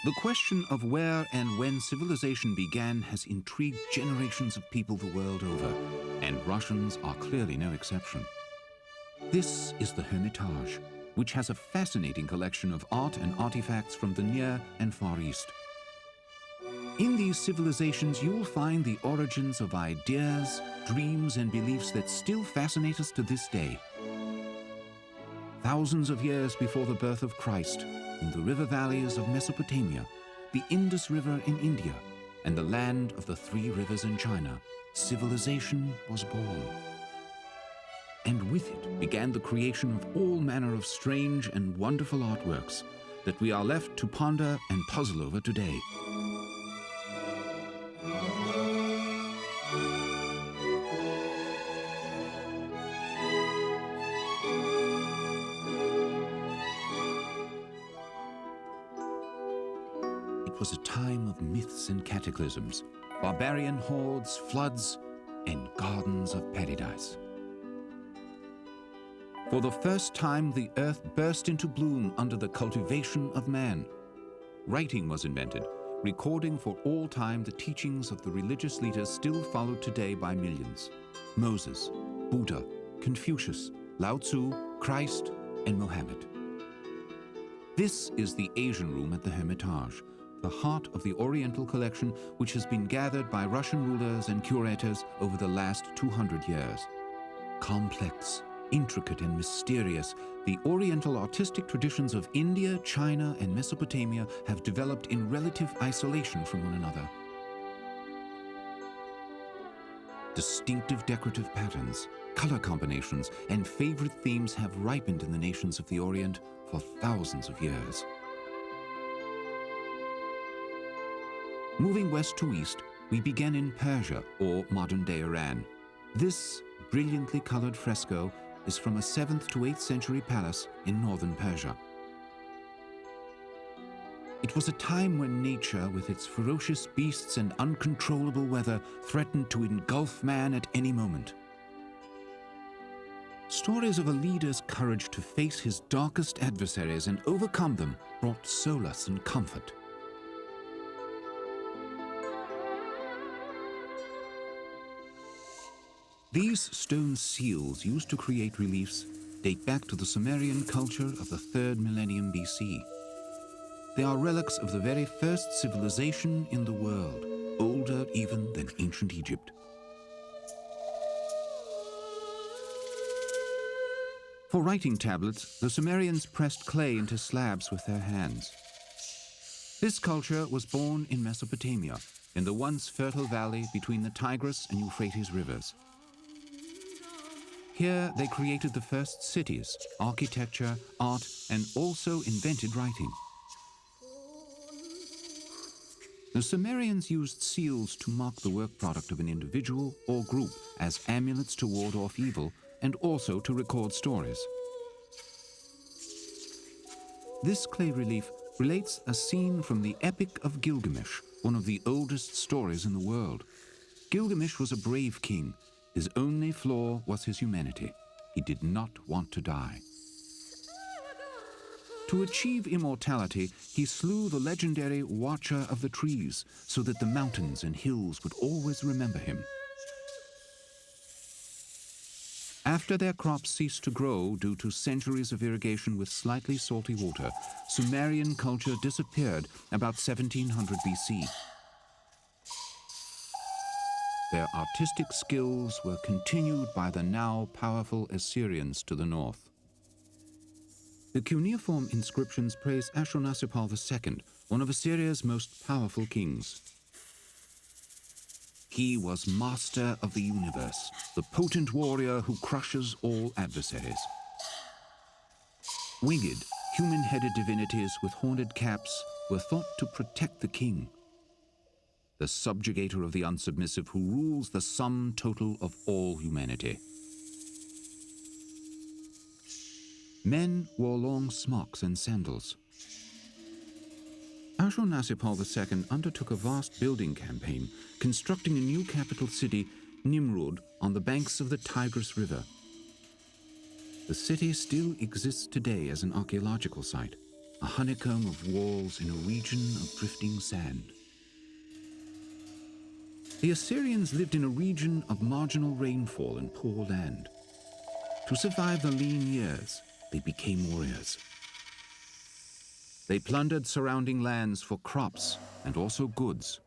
The question of where and when civilization began has intrigued generations of people the world over, and Russians are clearly no exception. This is the Hermitage, which has a fascinating collection of art and artifacts from the Near and Far East. In these civilizations, you will find the origins of ideas, dreams, and beliefs that still fascinate us to this day. Thousands of years before the birth of Christ, in the river valleys of Mesopotamia, the Indus River in India, and the land of the three rivers in China, civilization was born. And with it began the creation of all manner of strange and wonderful artworks that we are left to ponder and puzzle over today. It was a time of myths and cataclysms, barbarian hordes, floods, and gardens of paradise. For the first time, the earth burst into bloom under the cultivation of man. Writing was invented, recording for all time the teachings of the religious leaders still followed today by millions: Moses, Buddha, Confucius, Lao Tzu, Christ, and Mohammed. This is the Asian room at the Hermitage, the heart of the Oriental collection, which has been gathered by Russian rulers and curators over the last 200 years. Complex, intricate, and mysterious, the Oriental artistic traditions of India, China, and Mesopotamia have developed in relative isolation from one another. Distinctive decorative patterns, color combinations, and favorite themes have ripened in the nations of the Orient for thousands of years. Moving west to east, we begin in Persia, or modern-day Iran. This brilliantly colored fresco is from a 7th to 8th century palace in northern Persia. It was a time when nature, with its ferocious beasts and uncontrollable weather, threatened to engulf man at any moment. Stories of a leader's courage to face his darkest adversaries and overcome them brought solace and comfort. These stone seals used to create reliefs date back to the Sumerian culture of the 3rd millennium BC. They are relics of the very first civilization in the world, older even than ancient Egypt. For writing tablets, the Sumerians pressed clay into slabs with their hands. This culture was born in Mesopotamia, in the once fertile valley between the Tigris and Euphrates rivers. Here they created the first cities, architecture, art, and also invented writing. The Sumerians used seals to mark the work product of an individual or group as amulets to ward off evil and also to record stories. This clay relief relates a scene from the Epic of Gilgamesh, one of the oldest stories in the world. Gilgamesh was a brave king. His only flaw was his humanity. He did not want to die. To achieve immortality, he slew the legendary Watcher of the Trees so that the mountains and hills would always remember him. After their crops ceased to grow due to centuries of irrigation with slightly salty water, Sumerian culture disappeared about 1700 BC. Their artistic skills were continued by the now powerful Assyrians to the north. The cuneiform inscriptions praise Ashurnasirpal II, one of Assyria's most powerful kings. He was master of the universe, the potent warrior who crushes all adversaries. Winged, human-headed divinities with horned caps were thought to protect the king, the subjugator of the unsubmissive who rules the sum total of all humanity. Men wore long smocks and sandals. Ashurnasirpal II undertook a vast building campaign, constructing a new capital city, Nimrud, on the banks of the Tigris River. The city still exists today as an archaeological site. a honeycomb of walls in a region of drifting sand. The Assyrians lived in a region of marginal rainfall and poor land. To survive the lean years, they became warriors. They plundered surrounding lands for crops and also goods.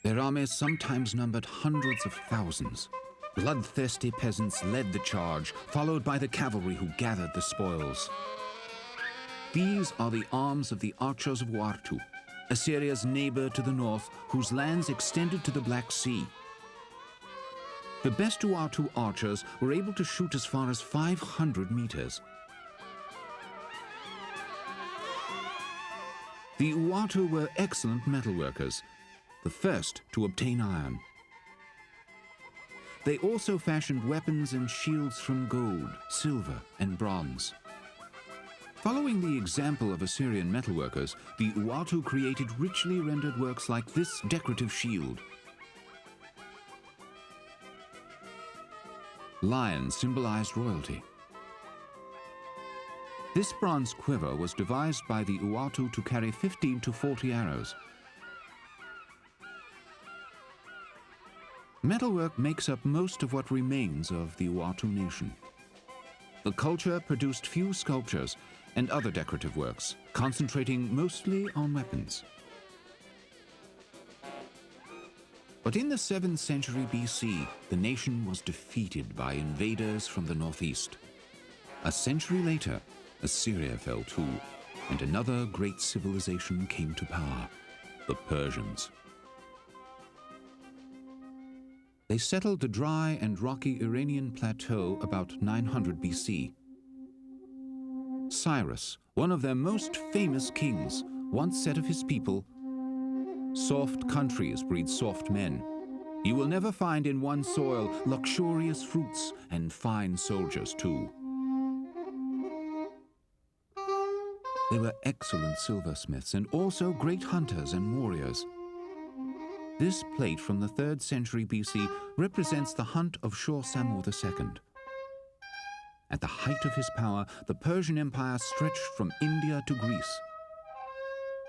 Their armies sometimes numbered hundreds of thousands. Bloodthirsty peasants led the charge, followed by the cavalry who gathered the spoils. These are the arms of the archers of Urartu, Assyria's neighbor to the north, whose lands extended to the Black Sea. The best Urartu archers were able to shoot as far as 500 meters. The Urartu were excellent metalworkers, the first to obtain iron. They also fashioned weapons and shields from gold, silver, and bronze. Following the example of Assyrian metalworkers, the Urartu created richly rendered works like this decorative shield. Lions symbolized royalty. This bronze quiver was devised by the Urartu to carry 15 to 40 arrows. Metalwork makes up most of what remains of the Urartu nation. The culture produced few sculptures and other decorative works, concentrating mostly on weapons. But in the 7th century BC, the nation was defeated by invaders from the northeast. A century later, Assyria fell too, and another great civilization came to power, the Persians. They settled the dry and rocky Iranian plateau about 900 BC. Cyrus, one of their most famous kings, once said of his people, "Soft countries breed soft men. You will never find in one soil luxurious fruits and fine soldiers too." They were excellent silversmiths and also great hunters and warriors. This plate from the 3rd century BC represents the hunt of Shah Samu II. At the height of his power, the Persian Empire stretched from India to Greece.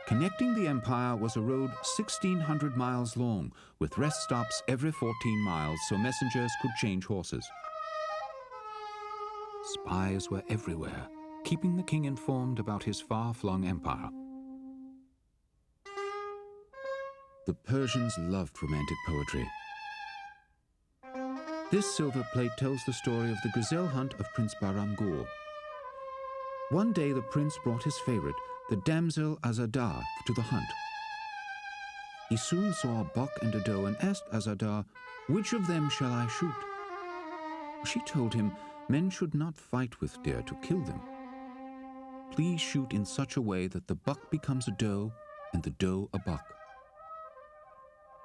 Connecting the empire was a road 1,600 miles long, with rest stops every 14 miles so messengers could change horses. Spies were everywhere, keeping the king informed about his far-flung empire. The Persians loved romantic poetry. This silver plate tells the story of the gazelle hunt of Prince Bahram Gur. One day the prince brought his favorite, the damsel Azadar, to the hunt. He soon saw a buck and a doe and asked Azadar, "Which of them shall I shoot?" She told him men should not fight with deer to kill them. Please shoot in such a way that the buck becomes a doe and the doe a buck.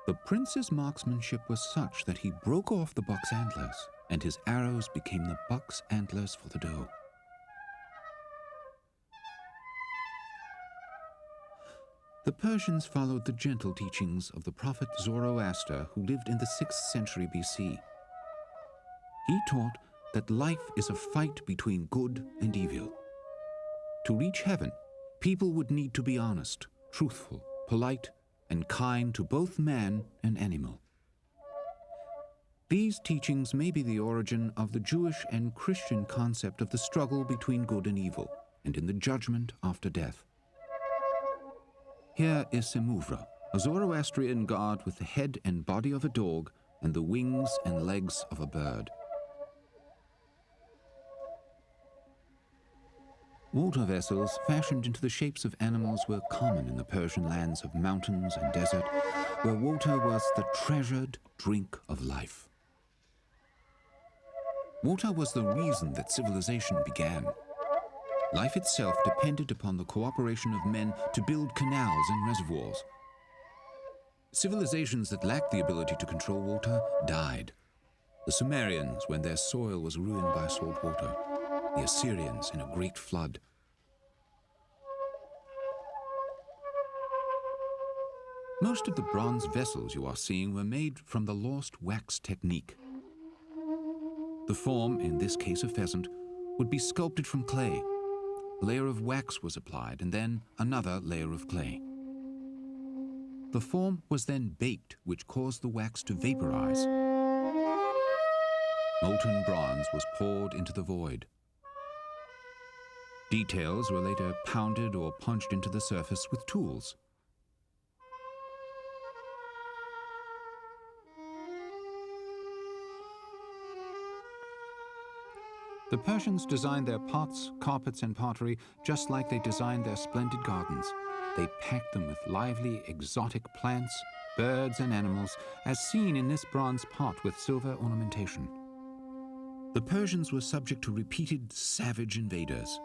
The prince's marksmanship was such that he broke off the buck's antlers, and his arrows became the buck's antlers for the doe. The Persians followed the gentle teachings of the prophet Zoroaster, who lived in the 6th century BC. He taught that life is a fight between good and evil. To reach heaven, people would need to be honest, truthful, polite, and kind to both man and animal. These teachings may be the origin of the Jewish and Christian concept of the struggle between good and evil, and in the judgment after death. Here is Semuvra, a Zoroastrian god with the head and body of a dog and the wings and legs of a bird. Water vessels fashioned into the shapes of animals were common in the Persian lands of mountains and desert, where water was the treasured drink of life. Water was the reason that civilization began. Life itself depended upon the cooperation of men to build canals and reservoirs. Civilizations that lacked the ability to control water died. The Sumerians, when their soil was ruined by salt water. The Assyrians in a great flood. Most of the bronze vessels you are seeing were made from the lost wax technique. The form, in this case a pheasant, would be sculpted from clay. a layer of wax was applied and then another layer of clay. The form was then baked, which caused the wax to vaporize. Molten bronze was poured into the void. Details were later pounded or punched into the surface with tools. The Persians designed their pots, carpets, and pottery just like they designed their splendid gardens. They packed them with lively, exotic plants, birds, and animals, as seen in this bronze pot with silver ornamentation. The Persians were subject to repeated savage invaders.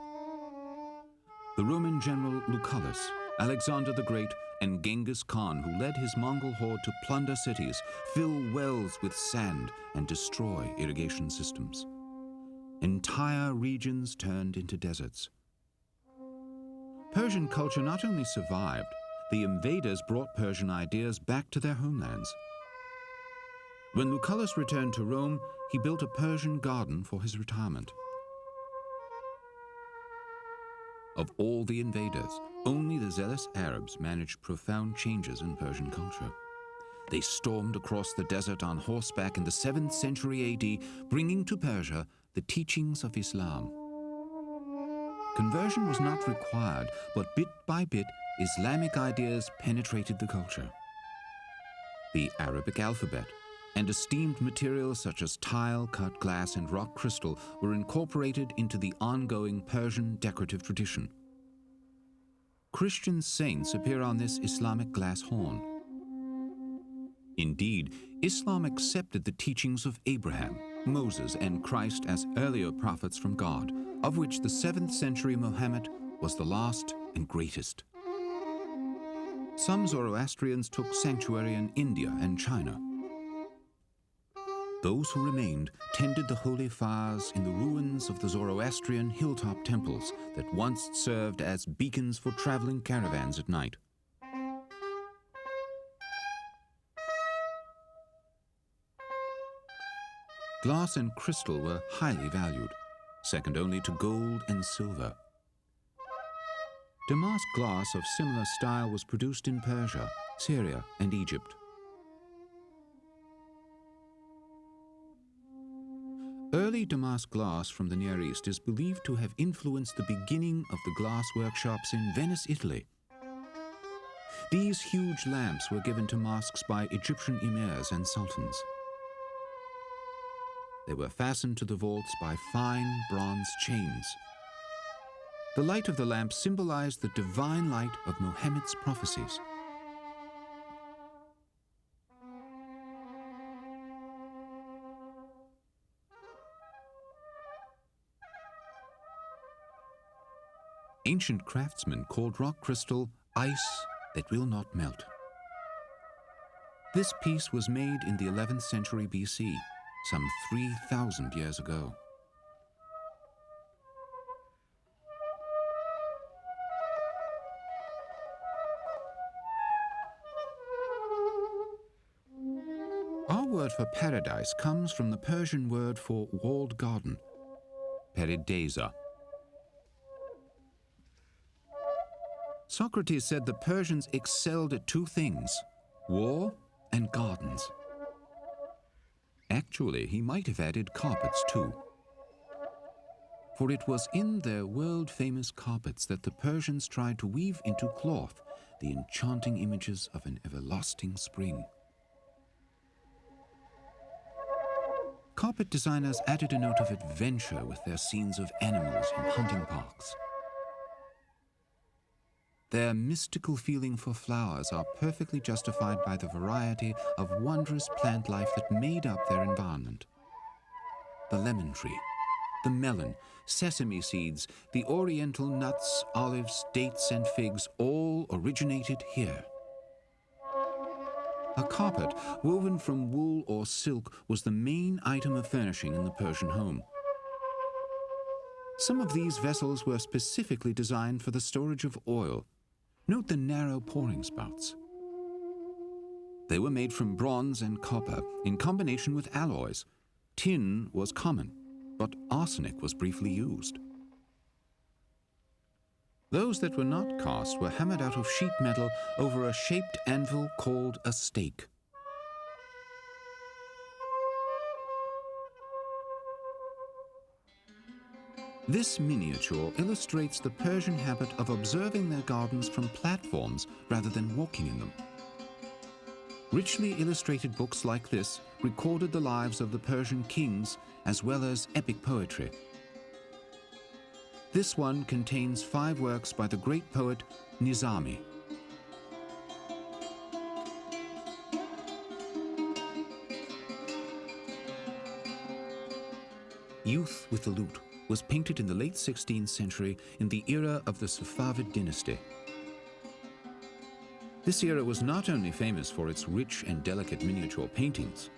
The Roman general Lucullus, Alexander the Great, and Genghis Khan, who led his Mongol horde to plunder cities, fill wells with sand, and destroy irrigation systems. Entire regions turned into deserts. Persian culture not only survived, the invaders brought Persian ideas back to their homelands. When Lucullus returned to Rome, he built a Persian garden for his retirement. Of all the invaders, only the zealous Arabs managed profound changes in Persian culture. They stormed across the desert on horseback in the 7th century AD, bringing to Persia the teachings of Islam. Conversion was not required, but bit by bit, Islamic ideas penetrated the culture. The Arabic alphabet and esteemed materials such as tile, cut glass, and rock crystal were incorporated into the ongoing Persian decorative tradition. Christian saints appear on this Islamic glass horn. Indeed, Islam accepted the teachings of Abraham, Moses, and Christ as earlier prophets from God, of which the 7th century Muhammad was the last and greatest. Some Zoroastrians took sanctuary in India and China. Those who remained tended the holy fires in the ruins of the Zoroastrian hilltop temples that once served as beacons for traveling caravans at night. Glass and crystal were highly valued, second only to gold and silver. Damask glass of similar style was produced in Persia, Syria, and Egypt. Early damask glass from the Near East is believed to have influenced the beginning of the glass workshops in Venice, Italy. These huge lamps were given to mosques by Egyptian emirs and sultans. They were fastened to the vaults by fine bronze chains. The light of the lamp symbolized the divine light of Muhammad's prophecies. Ancient craftsmen called rock crystal ice that will not melt. This piece was made in the 11th century BC, some 3,000 years ago. Our word for paradise comes from the Persian word for walled garden, paradisa. Socrates said the Persians excelled at two things, war and gardens. Actually, he might have added carpets too. For it was in their world-famous carpets that the Persians tried to weave into cloth the enchanting images of an everlasting spring. Carpet designers added a note of adventure with their scenes of animals in hunting parks. Their mystical feeling for flowers are perfectly justified by the variety of wondrous plant life that made up their environment. The lemon tree, the melon, sesame seeds, the oriental nuts, olives, dates, and figs all originated here. A carpet woven from wool or silk was the main item of furnishing in the Persian home. Some of these vessels were specifically designed for the storage of oil. Note the narrow pouring spouts. They were made from bronze and copper in combination with alloys. Tin was common, but arsenic was briefly used. Those that were not cast were hammered out of sheet metal over a shaped anvil called a stake. This miniature illustrates the Persian habit of observing their gardens from platforms rather than walking in them. Richly illustrated books like this recorded the lives of the Persian kings as well as epic poetry. This one contains 5 works by the great poet Nizami. Youth with the Lute was painted in the late 16th century in the era of the Safavid dynasty. This era was not only famous for its rich and delicate miniature paintings.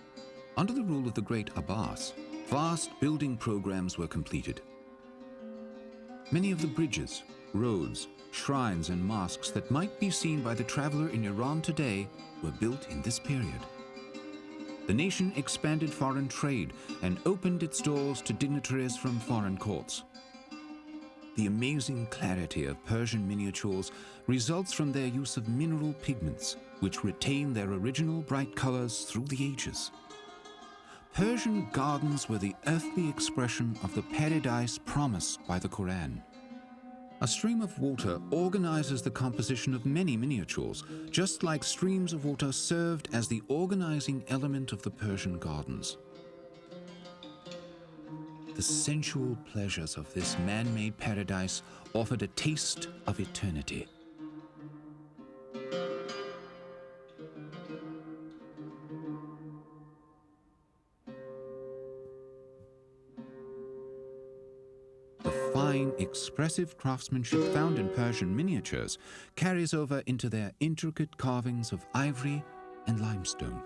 Under the rule of the great Abbas, vast building programs were completed. Many of the bridges, roads, shrines and mosques that might be seen by the traveler in Iran today were built in this period. The nation expanded foreign trade and opened its doors to dignitaries from foreign courts. The amazing clarity of Persian miniatures results from their use of mineral pigments, which retain their original bright colors through the ages. Persian gardens were the earthly expression of the paradise promised by the Quran. A stream of water organizes the composition of many miniatures, just like streams of water served as the organizing element of the Persian gardens. The sensual pleasures of this man-made paradise offered a taste of eternity. Fine, expressive craftsmanship found in Persian miniatures carries over into their intricate carvings of ivory and limestone.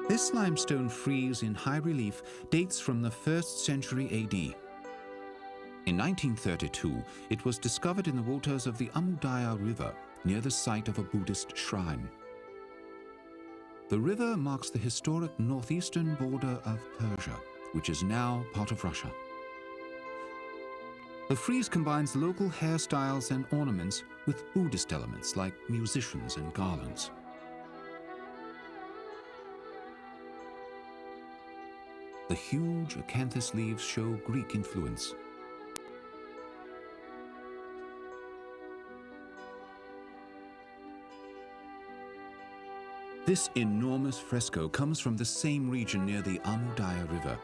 This limestone frieze in high relief dates from the 1st century AD. In 1932, it was discovered in the waters of the Amudaya River near the site of a Buddhist shrine. The river marks the historic northeastern border of Persia, which is now part of Russia. The frieze combines local hairstyles and ornaments with Buddhist elements like musicians and garlands. The huge acanthus leaves show Greek influence. This enormous fresco comes from the same region near the Amudaya River.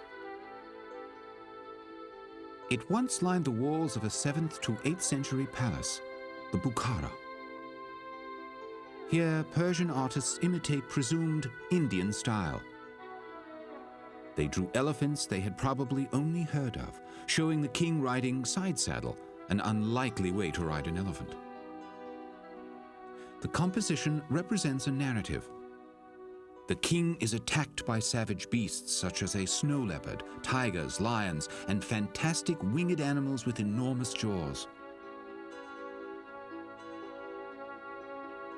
It once lined the walls of a 7th to 8th century palace, the Bukhara. Here, Persian artists imitate presumed Indian style. They drew elephants they had probably only heard of, showing the king riding side saddle, an unlikely way to ride an elephant. The composition represents a narrative. The king is attacked by savage beasts such as a snow leopard, tigers, lions, and fantastic winged animals with enormous jaws.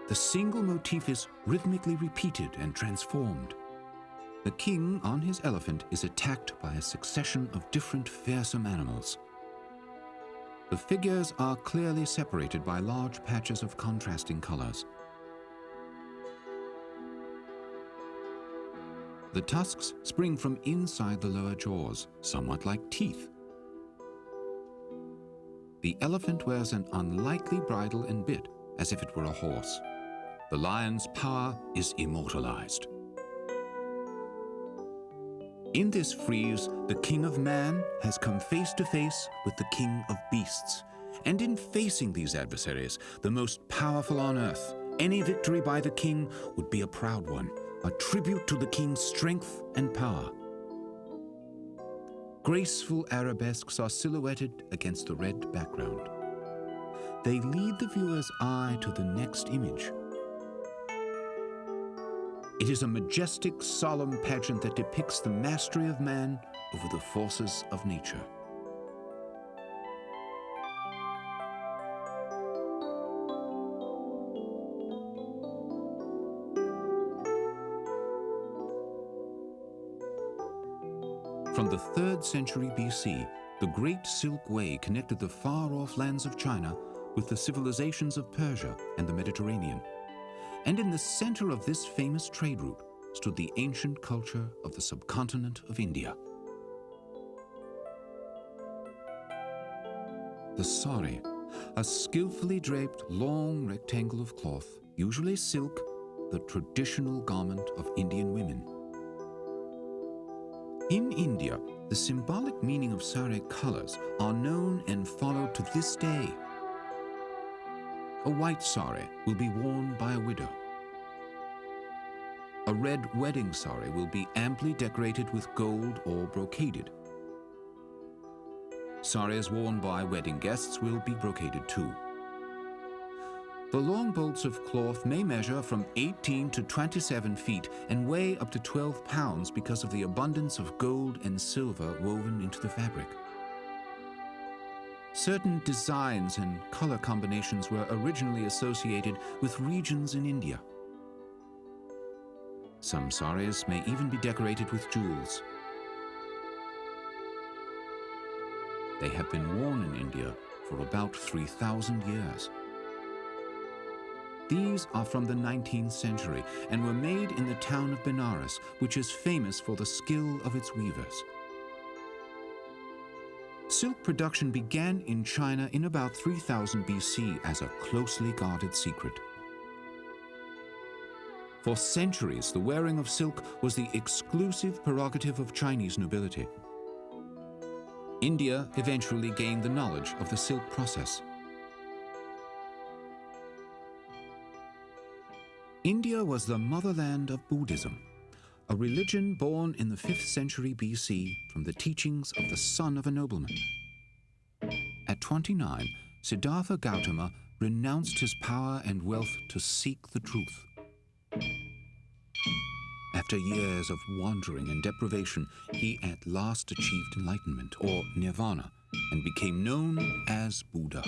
The single motif is rhythmically repeated and transformed. The king on his elephant is attacked by a succession of different fearsome animals. The figures are clearly separated by large patches of contrasting colors. The tusks spring from inside the lower jaws, somewhat like teeth. The elephant wears an unlikely bridle and bit, as if it were a horse. The lion's power is immortalized. In this frieze, the king of man has come face to face with the king of beasts. And in facing these adversaries, the most powerful on earth, any victory by the king would be a proud one, a tribute to the king's strength and power. Graceful arabesques are silhouetted against the red background. They lead the viewer's eye to the next image. It is a majestic, solemn pageant that depicts the mastery of man over the forces of nature. From the 3rd century BC, The Great Silk Way connected the far-off lands of China with the civilizations of Persia and the Mediterranean. And in the center of this famous trade route stood the ancient culture of the subcontinent of India. The sari, a skillfully draped long rectangle of cloth, usually silk, the traditional garment of Indian women. In India, the symbolic meaning of sari colors are known and followed to this day. A white sari will be worn by a widow. A red wedding sari will be amply decorated with gold or brocaded. Saris worn by wedding guests will be brocaded too. The long bolts of cloth may measure from 18 to 27 feet and weigh up to 12 pounds because of the abundance of gold and silver woven into the fabric. Certain designs and color combinations were originally associated with regions in India. Some saris may even be decorated with jewels. They have been worn in India for about 3,000 years. These are from the 19th century and were made in the town of Benares, which is famous for the skill of its weavers. Silk production began in China in about 3000 BC as a closely guarded secret. For centuries, the wearing of silk was the exclusive prerogative of Chinese nobility. India eventually gained the knowledge of the silk process. India was the motherland of Buddhism, a religion born in the 5th century BC from the teachings of the son of a nobleman. At 29, Siddhartha Gautama renounced his power and wealth to seek the truth. After years of wandering and deprivation, he at last achieved enlightenment, or nirvana, and became known as Buddha.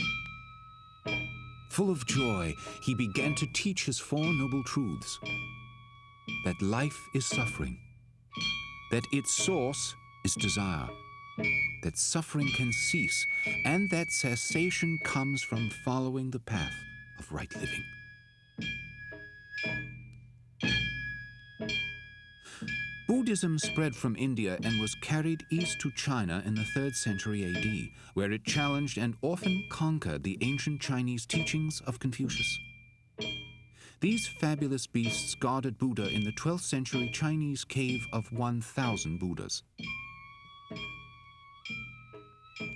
Full of joy, he began to teach his Four Noble Truths: that life is suffering, that its source is desire, that suffering can cease, and that cessation comes from following the path of right living. Buddhism spread from India and was carried east to China in the 3rd century AD, where it challenged and often conquered the ancient Chinese teachings of Confucius. These fabulous beasts guarded Buddha in the 12th century Chinese cave of 1,000 Buddhas.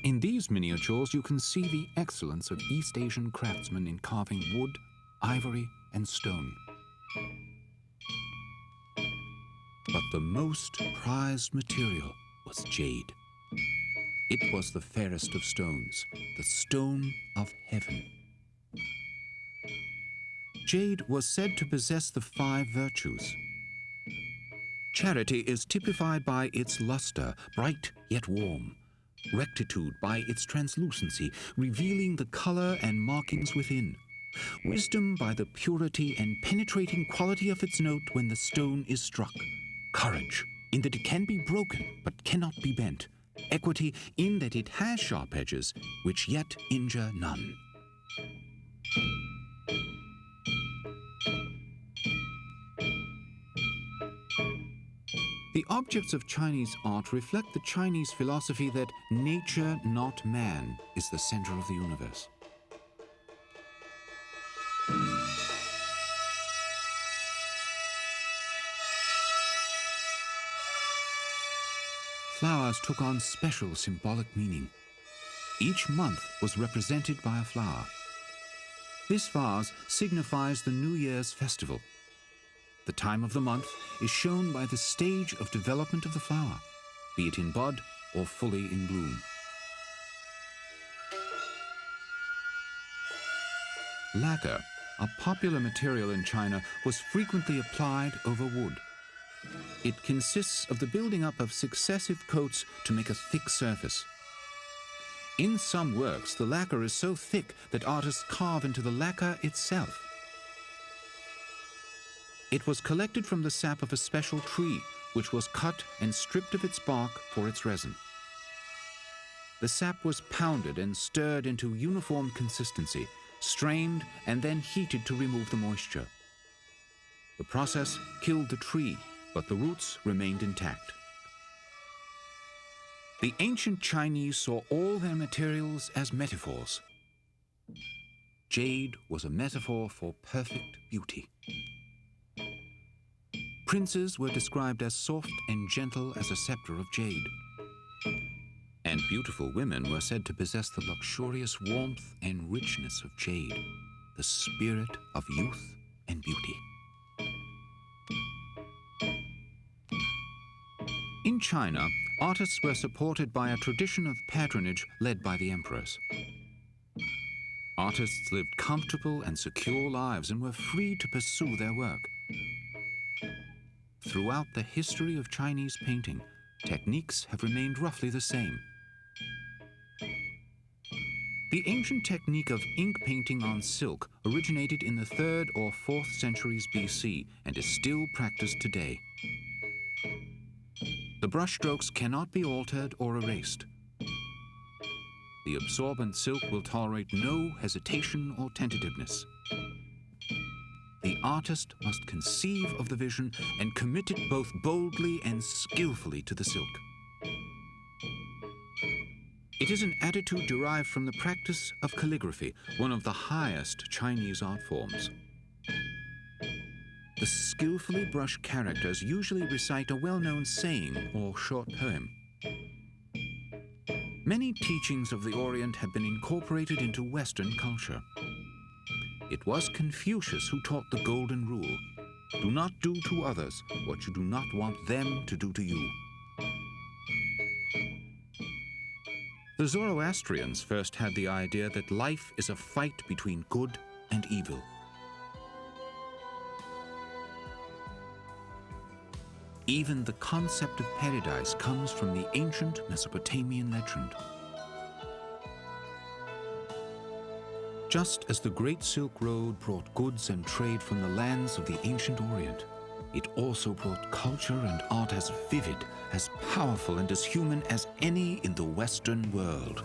In these miniatures, you can see the excellence of East Asian craftsmen in carving wood, ivory, and stone. But the most prized material was jade. It was the fairest of stones, the stone of heaven. Jade was said to possess the 5 virtues. Charity is typified by its luster, bright yet warm. Rectitude by its translucency, revealing the color and markings within. Wisdom by the purity and penetrating quality of its note when the stone is struck. Courage, in that it can be broken but cannot be bent. Equity, in that it has sharp edges, which yet injure none. The objects of Chinese art reflect the Chinese philosophy that nature, not man, is the center of the universe. Flowers took on special symbolic meaning. Each month was represented by a flower. This vase signifies the New Year's festival. The time of the month is shown by the stage of development of the flower, be it in bud or fully in bloom. Lacquer, a popular material in China, was frequently applied over wood. It consists of the building up of successive coats to make a thick surface. In some works, the lacquer is so thick that artists carve into the lacquer itself. It was collected from the sap of a special tree, which was cut and stripped of its bark for its resin. The sap was pounded and stirred into uniform consistency, strained and then heated to remove the moisture. The process killed the tree, but the roots remained intact. The ancient Chinese saw all their materials as metaphors. Jade was a metaphor for perfect beauty. Princes were described as soft and gentle as a scepter of jade. And beautiful women were said to possess the luxurious warmth and richness of jade, the spirit of youth and beauty. In China, artists were supported by a tradition of patronage led by the emperors. Artists lived comfortable and secure lives and were free to pursue their work. Throughout the history of Chinese painting, techniques have remained roughly the same. The ancient technique of ink painting on silk originated in the 3rd or 4th centuries BC and is still practiced today. The brushstrokes cannot be altered or erased. The absorbent silk will tolerate no hesitation or tentativeness. The artist must conceive of the vision and commit it both boldly and skillfully to the silk. It is an attitude derived from the practice of calligraphy, one of the highest Chinese art forms. The skillfully brushed characters usually recite a well-known saying or short poem. Many teachings of the Orient have been incorporated into Western culture. It was Confucius who taught the golden rule: do not do to others what you do not want them to do to you. The Zoroastrians first had the idea that life is a fight between good and evil. Even the concept of paradise comes from the ancient Mesopotamian legend. Just as the Great Silk Road brought goods and trade from the lands of the ancient Orient, it also brought culture and art as vivid, as powerful, and as human as any in the Western world.